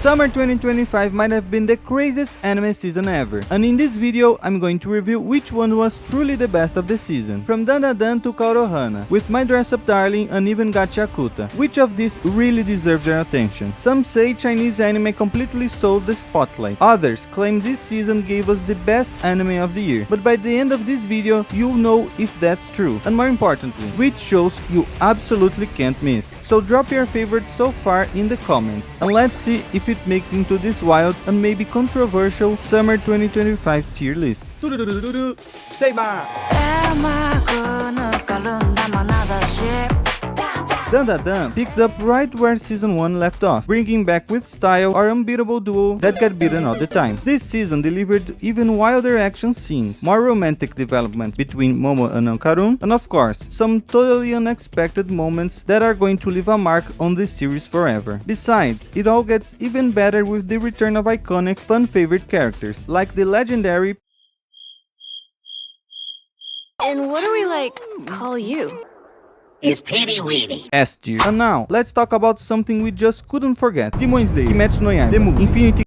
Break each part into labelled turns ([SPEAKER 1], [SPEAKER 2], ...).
[SPEAKER 1] Summer 2025 might have been the craziest anime season ever, and in this video I'm going to review which one was truly the best of the season, from Dandadan to Kaoru Hana, with my dress-up darling and even Gachiakuta. Which of these really deserves your attention? Some say Chinese anime completely stole the spotlight, others claim this season gave us the best anime of the year, but by the end of this video you'll know if that's true, and more importantly, which shows you absolutely can't miss. So drop your favorite so far in the comments, and let's see if it makes into this wild and maybe controversial Summer 2025 tier list.
[SPEAKER 2] Seibaa!
[SPEAKER 1] Dandadan picked up right where season 1 left off, bringing back with style our unbeatable duo that got beaten all the time. This season delivered even wilder action scenes, more romantic development between Momo and Hikaru, and of course, some totally unexpected moments that are going to leave a mark on this series forever. Besides, it all gets even better with the return of iconic fan favorite characters, like the legendary
[SPEAKER 3] And what do we, call you?
[SPEAKER 2] Is Petey Weedy.
[SPEAKER 1] S tier. And now, let's talk about something we just couldn't forget. Demon Slayer, Kimetsu no Yaiba, the movie, Infinity.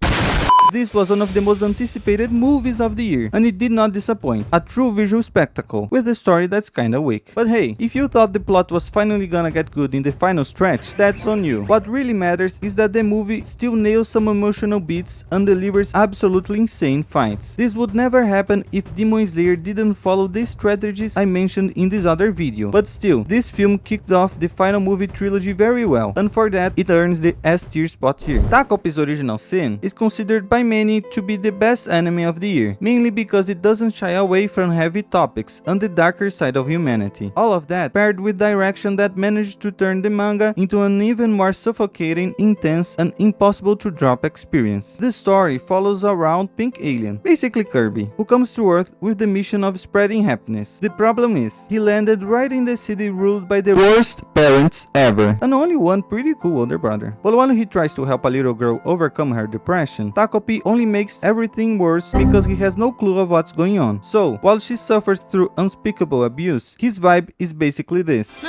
[SPEAKER 1] This was one of the most anticipated movies of the year, and it did not disappoint. A true visual spectacle, with a story that's kinda weak. But hey, if you thought the plot was finally gonna get good in the final stretch, that's on you. What really matters is that the movie still nails some emotional beats and delivers absolutely insane fights. This would never happen if Demon Slayer didn't follow the strategies I mentioned in this other video. But still, this film kicked off the final movie trilogy very well, and for that, it earns the S tier spot here. Takopi's original sin is considered by many to be the best anime of the year, mainly because it doesn't shy away from heavy topics and the darker side of humanity. All of that paired with direction that managed to turn the manga into an even more suffocating, intense, and impossible to drop experience. The story follows around Pink Alien, basically Kirby, who comes to Earth with the mission of spreading happiness. The problem is, he landed right in the city ruled by the worst parents ever, and only one pretty cool older brother. But while he tries to help a little girl overcome her depression, Takopi only makes everything worse because he has no clue of what's going on. So, while she suffers through unspeakable abuse, his vibe is basically this.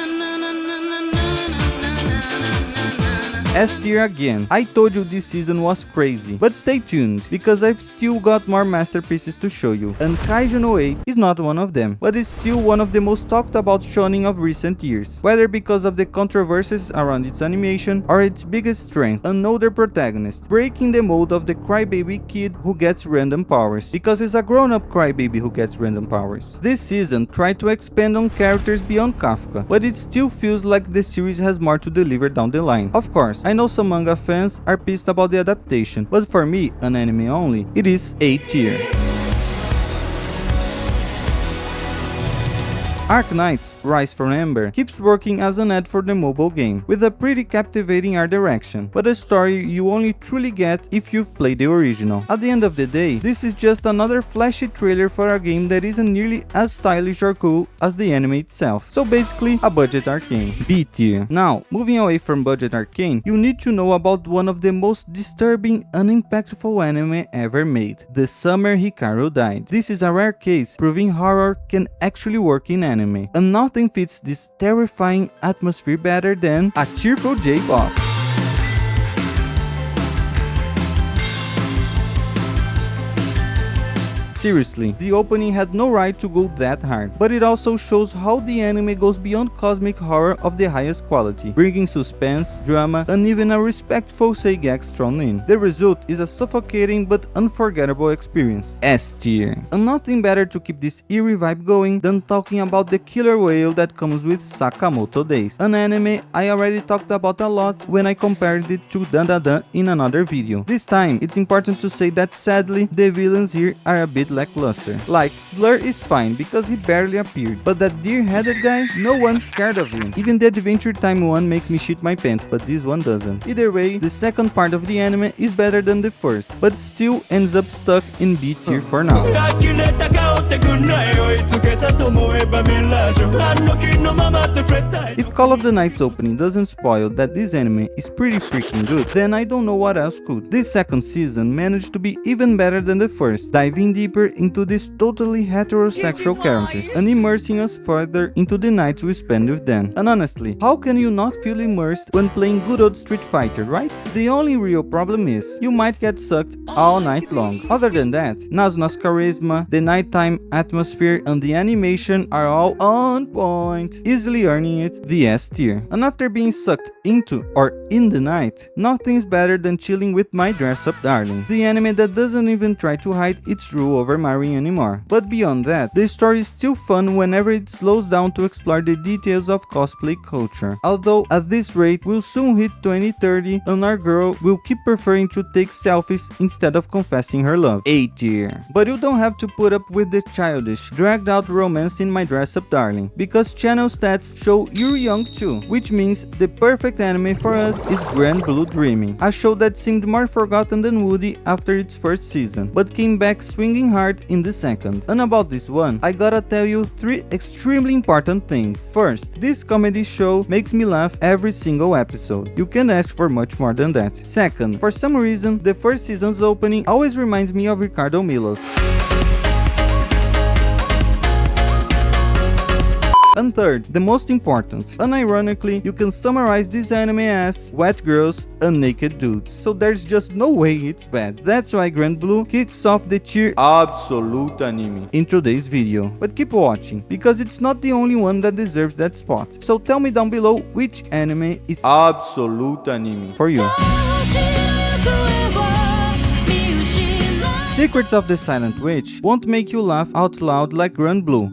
[SPEAKER 1] S tier again. I told you this season was crazy, but stay tuned, because I've still got more masterpieces to show you, and Kaiju no 8 is not one of them, but is still one of the most talked about shonen of recent years, whether because of the controversies around its animation or its biggest strength, another protagonist, breaking the mold of the crybaby kid who gets random powers, because it's a grown-up crybaby who gets random powers. This season tried to expand on characters beyond Kafka, but it still feels like the series has more to deliver down the line. Of course, I know some manga fans are pissed about the adaptation, but for me, an anime only, it is A tier. Arknights Rise from Ember keeps working as an ad for the mobile game, with a pretty captivating art direction, but a story you only truly get if you've played the original. At the end of the day, this is just another flashy trailer for a game that isn't nearly as stylish or cool as the anime itself, so basically a budget arcane. B tier. Now, moving away from budget arcane, you need to know about one of the most disturbing and impactful anime ever made, The Summer Hikaru Died. This is a rare case proving horror can actually work in anime, and nothing fits this terrifying atmosphere better than a cheerful J-pop. Seriously, the opening had no right to go that hard, but it also shows how the anime goes beyond cosmic horror of the highest quality, bringing suspense, drama, and even a respectful Seigex thrown in. The result is a suffocating but unforgettable experience. S tier. And nothing better to keep this eerie vibe going than talking about the killer whale that comes with Sakamoto Days, an anime I already talked about a lot when I compared it to Dandadan in another video. This time, it's important to say that sadly, the villains here are a bit lackluster. Like, Slur is fine because he barely appeared, but that deer-headed guy, no one's scared of him. Even the Adventure Time one makes me shit my pants, but this one doesn't. Either way, the second part of the anime is better than the first, but still ends up stuck in B tier for now. If Call of the Night's opening doesn't spoil that this anime is pretty freaking good, then I don't know what else could. This second season managed to be even better than the first, diving deeper deeper into these totally heterosexual characters and immersing us further into the nights we spend with them. And honestly, how can you not feel immersed when playing good old Street Fighter, right? The only real problem is, you might get sucked all night long. Other than that, Nazuna's charisma, the nighttime atmosphere, and the animation are all on point, easily earning it the S tier. And after being sucked into or in the night, nothing's better than chilling with my dress-up darling, the anime that doesn't even try to hide its rule over marrying anymore. But beyond that, the story is still fun whenever it slows down to explore the details of cosplay culture. Although at this rate, we'll soon hit 2030 and our girl will keep preferring to take selfies instead of confessing her love. A tier. But you don't have to put up with the childish, dragged out romance in my dress-up darling, because channel stats show you're young too, which means the perfect anime for us is Grand Blue Dreaming, a show that seemed more forgotten than Woody after its first season, but came back swinging hard in the second. And about this one, I gotta tell you 3 extremely important things. First, this comedy show makes me laugh every single episode. You can't ask for much more than that. Second, for some reason, the first season's opening always reminds me of Ricardo Milos. And third, the most important, unironically, you can summarize this anime as wet girls and naked dudes. So there's just no way it's bad. That's why Grand Blue kicks off the tier absolute anime in today's video. But keep watching, because it's not the only one that deserves that spot. So tell me down below which anime is absolute anime for you. Secrets of the Silent Witch won't make you laugh out loud like Grand Blue.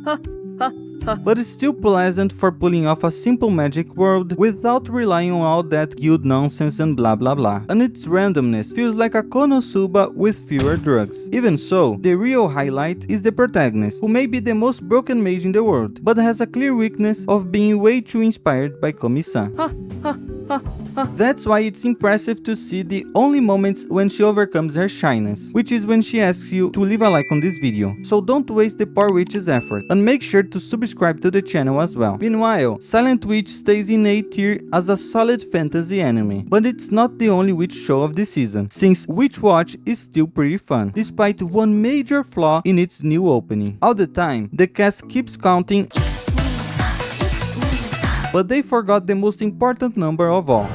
[SPEAKER 1] But it's still pleasant for pulling off a simple magic world without relying on all that guild nonsense and blah blah blah. And its randomness feels like a Konosuba with fewer drugs. Even so, the real highlight is the protagonist, who may be the most broken mage in the world, but has a clear weakness of being way too inspired by Komi-san. That's why it's impressive to see the only moments when she overcomes her shyness, which is when she asks you to leave a like on this video. So don't waste the poor witch's effort, and make sure to subscribe to the channel as well. Meanwhile, Silent Witch stays in A tier as a solid fantasy anime, but it's not the only witch show of this season, since Witch Watch is still pretty fun, despite one major flaw in its new opening. All the time, the cast keeps counting, but they forgot the most important number of all.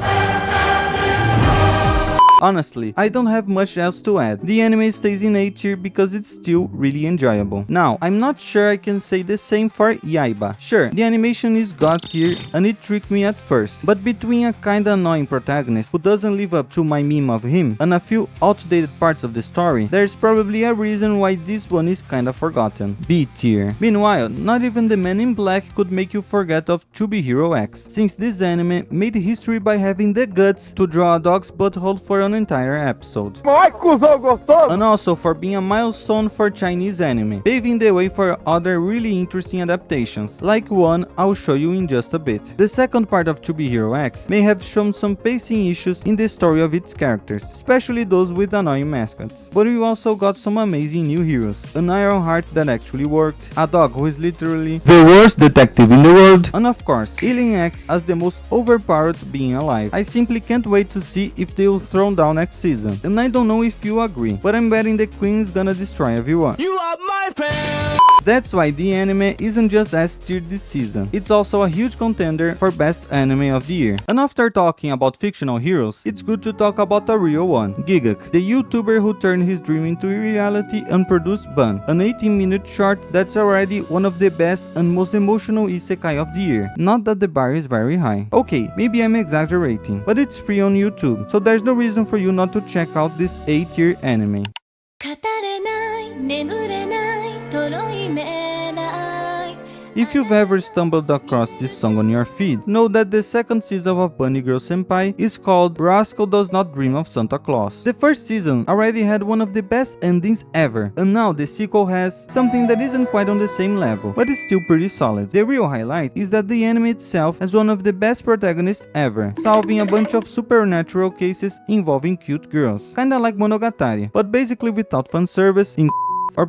[SPEAKER 1] Honestly, I don't have much else to add. The anime stays in A tier because it's still really enjoyable. Now, I'm not sure I can say the same for Yaiba. Sure, the animation is god tier and it tricked me at first, but between a kinda annoying protagonist who doesn't live up to my meme of him and a few outdated parts of the story, there's probably a reason why this one is kinda forgotten. B tier. Meanwhile, not even the Man in Black could make you forget of To Be Hero X, since this anime made history by having the guts to draw a dog's butthole for an entire episode. And also for being a milestone for Chinese anime, paving the way for other really interesting adaptations, like one I'll show you in just a bit. The second part of To Be Hero X may have shown some pacing issues in the story of its characters, especially those with annoying mascots, but we also got some amazing new heroes, an Iron Heart that actually worked, a dog who is literally the worst detective in the world, and of course, Alien X as the most overpowered being alive. I simply can't wait to see if they will throw down next season, and I don't know if you agree, but I'm betting the queen's gonna destroy everyone. You are my fan! That's why the anime isn't just S tier this season, it's also a huge contender for best anime of the year. And after talking about fictional heroes, it's good to talk about a real one, Gigak, the YouTuber who turned his dream into reality and produced Bâan, an 18-minute short that's already one of the best and most emotional isekai of the year. Not that the bar is very high. Okay, maybe I'm exaggerating, but it's free on YouTube, so there's no reason for you not to check out this A tier anime. If you've ever stumbled across this song on your feed, know that the second season of Bunny Girl Senpai is called Rascal Does Not Dream of Santa Claus. The first season already had one of the best endings ever, and now the sequel has something that isn't quite on the same level, but is still pretty solid. The real highlight is that the anime itself has one of the best protagonists ever, solving a bunch of supernatural cases involving cute girls, kinda like Monogatari, but basically without fanservice, or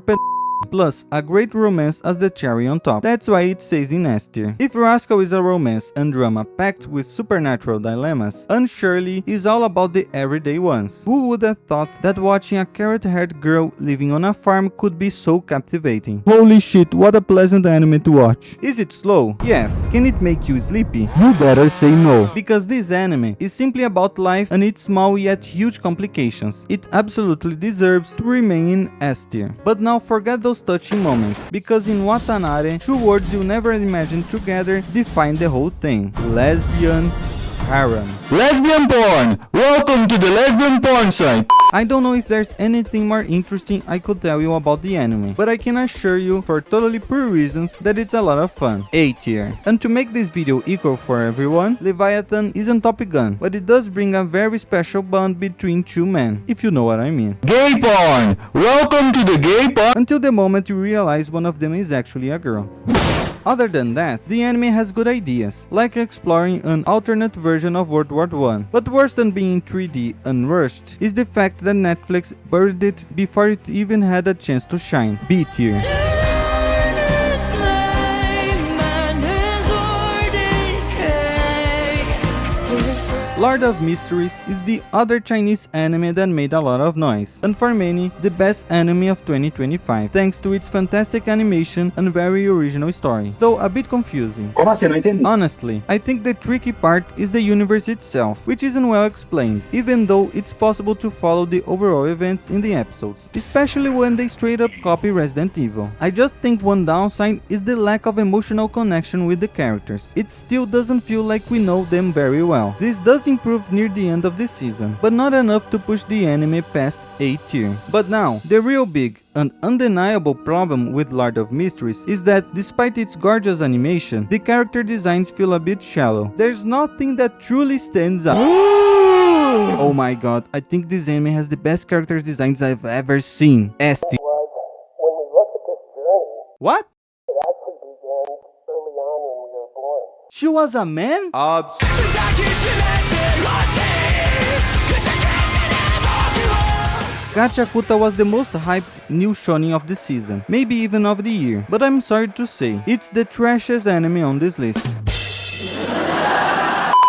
[SPEAKER 1] Plus, a great romance as the cherry on top. That's why it stays in S tier. If Rascal is a romance and drama packed with supernatural dilemmas, and Shirley is all about the everyday ones. Who would have thought that watching a carrot-haired girl living on a farm could be so captivating? Holy shit, what a pleasant anime to watch. Is it slow? Yes. Can it make you sleepy? You better say no. Because this anime is simply about life and its small yet huge complications. It absolutely deserves to remain in S tier. But now forget those touching moments, because in Watanare, two words you never imagined together define the whole thing. Lesbian harem. Lesbian porn! Welcome to the lesbian porn site! I don't know if there's anything more interesting I could tell you about the anime, but I can assure you, for totally pure reasons, that it's a lot of fun. A tier. And to make this video equal for everyone, Leviathan isn't Top Gun, but it does bring a very special bond between two men, if you know what I mean. Gay porn! Welcome to the gay porn! Until the moment you realize one of them is actually a girl. Other than that, the anime has good ideas, like exploring an alternate version of World War I. But worse than being 3D and rushed is the fact that Netflix buried it before it even had a chance to shine. B tier. Lord of Mysteries is the other Chinese anime that made a lot of noise, and for many, the best anime of 2025, thanks to its fantastic animation and very original story, though a bit confusing. Honestly, I think the tricky part is the universe itself, which isn't well explained, even though it's possible to follow the overall events in the episodes, especially when they straight up copy Resident Evil. I just think one downside is the lack of emotional connection with the characters. It still doesn't feel like we know them very well. This does improve near the end of the season, but not enough to push the anime past A tier. But now, the real big and undeniable problem with Lord of Mysteries is that despite its gorgeous animation, the character designs feel a bit shallow. There's nothing that truly stands out. Oh my god, I think this anime has the best character designs I've ever seen. S tier.
[SPEAKER 4] When we look at this journey,
[SPEAKER 1] What?
[SPEAKER 4] it actually began early on when we were born.
[SPEAKER 1] She was a man? Gachiakuta was the most hyped new shonen of the season, maybe even of the year, but I'm sorry to say, it's the trashiest anime on this list.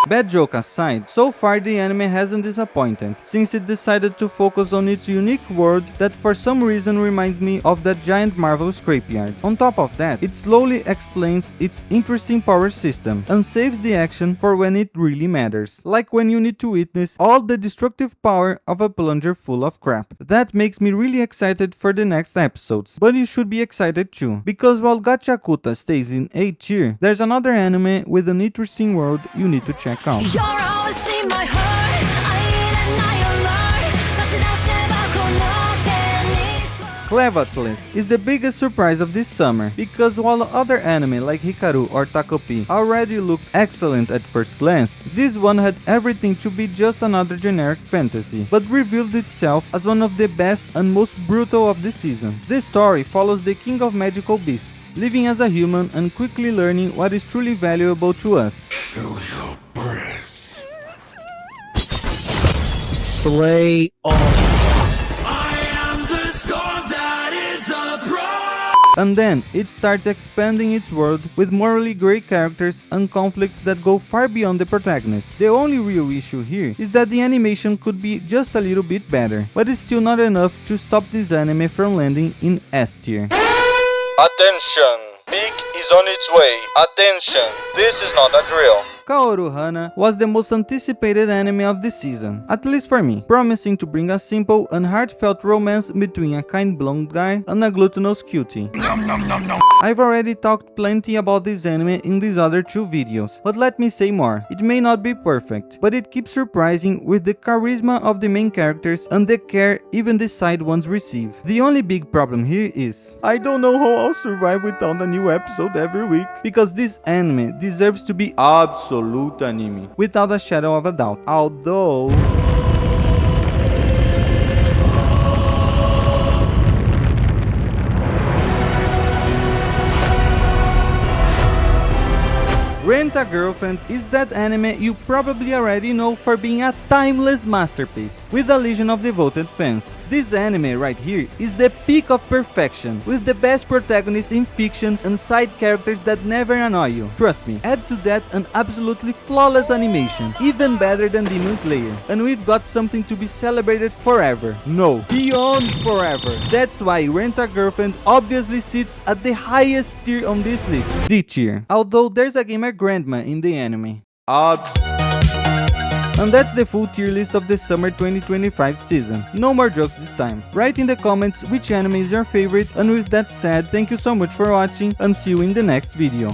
[SPEAKER 1] Bad joke aside, so far the anime hasn't disappointed, since it decided to focus on its unique world that for some reason reminds me of that giant Marvel scrapyard. On top of that, it slowly explains its interesting power system and saves the action for when it really matters, like when you need to witness all the destructive power of a plunger full of crap. That makes me really excited for the next episodes, but you should be excited too, because while Gachiakuta stays in A tier, there's another anime with an interesting world you need to check out.
[SPEAKER 3] You're always in my heart.
[SPEAKER 1] Clevatess is the biggest surprise of this summer, because while other anime like Hikaru or Takopi already looked excellent at first glance, this one had everything to be just another generic fantasy, but revealed itself as one of the best and most brutal of the season. This story follows the king of magical beasts, living as a human and quickly learning what is truly valuable to us.
[SPEAKER 5] Show your breasts.
[SPEAKER 6] Slay all.
[SPEAKER 1] And then, it starts expanding its world with morally grey characters and conflicts that go far beyond the protagonist. The only real issue here is that the animation could be just a little bit better, but it's still not enough to stop this anime from landing in S tier.
[SPEAKER 7] Attention! Big is on its way. Attention! This is not a drill.
[SPEAKER 1] Kaoru Hana was the most anticipated anime of the season, at least for me, promising to bring a simple and heartfelt romance between a kind blonde guy and a gluttonous cutie. I've already talked plenty about this anime in these other two videos, but let me say more. It may not be perfect, but it keeps surprising with the charisma of the main characters and the care even the side ones receive. The only big problem here is, I don't know how I'll survive without a new episode every week, because this anime deserves to be absolute anime, without a shadow of a doubt. Although... Rent-A-Girlfriend is that anime you probably already know for being a timeless masterpiece, with a legion of devoted fans. This anime right here is the peak of perfection, with the best protagonist in fiction and side characters that never annoy you. Trust me, add to that an absolutely flawless animation, even better than Demon Slayer, and we've got something to be celebrated forever. No, beyond forever. That's why Rent-A-Girlfriend obviously sits at the highest tier on this list, D tier, although there's a gamer grandma in the anime. And that's the full tier list of the summer 2025 season. No more jokes this time. Write in the comments which anime is your favorite, and with that said, thank you so much for watching and see you in the next video.